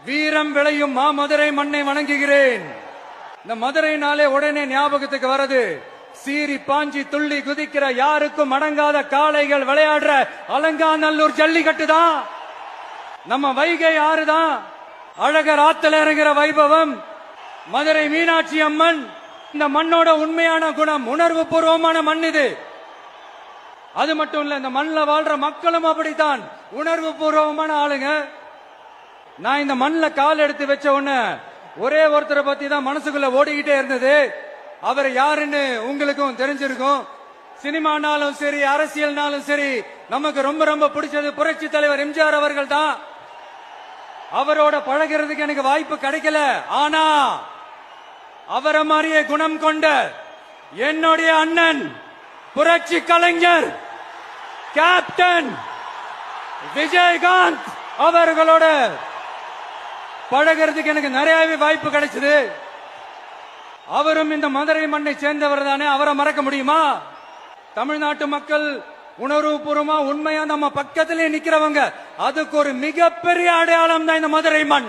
வீரம் விளையும் மதுரை மண்ணை வணங்குகிறேன். இந்த மதுரைனாலே உடனே ஞாபகத்துக்கு வரது சீறி பாஞ்சி துள்ளி குதிக்கிற யாருக்கும் அடங்காத காளைகள் விளையாடுற அலங்காநல்லூர் ஜல்லிக்கட்டு தான். நம்ம வைகை ஆறு தான். அழகர் ஆத்துல இறங்குற வைபவம். மதுரை மீனாட்சி அம்மன். இந்த மண்ணோட உண்மையான குணம், உணர்வு பூர்வமான மண் இது. அது மட்டும் இல்ல, இந்த மண்ணில் வாழ்ற மக்களும் அப்படித்தான், உணர்வு பூர்வமான ஆளுங்க. நான் இந்த மண்ணில் கால் எடுத்து வச்ச உடனே ஒரே ஒருத்தரை பத்தி தான் மனசுக்குள்ள ஓடிக்கிட்டே இருந்தது. அவர் யாருன்னு உங்களுக்கும் தெரிஞ்சிருக்கும். சினிமானாலும் சரி, அரசியல்னாலும் சரி, நமக்கு ரொம்ப ரொம்ப பிடிச்சது புரட்சி தலைவர் எம்ஜிஆர் அவர்கள் தான். அவரோட பழகிறதுக்கு எனக்கு வாய்ப்பு கிடைக்கல. ஆனா அவரை மாதிரியே குணம் கொண்ட என்னுடைய அண்ணன் புரட்சி கலைஞர் கேப்டன் விஜயகாந்த் அவர்களோட பழகிறதுக்கு எனக்கு நிறையவே வாய்ப்பு கிடைச்சது. அவரும் இந்த மதுரை மண்ணை சேர்ந்தவர் தானே, அவரை மறக்க முடியுமா? தமிழ்நாட்டு மக்கள் உணர்வுபூர்வமா உண்மையா நம்ம பக்கத்திலே நிக்கிறவங்க. அதுக்கு ஒரு மிகப்பெரிய அடையாளம் தான் இந்த மதுரை மண்.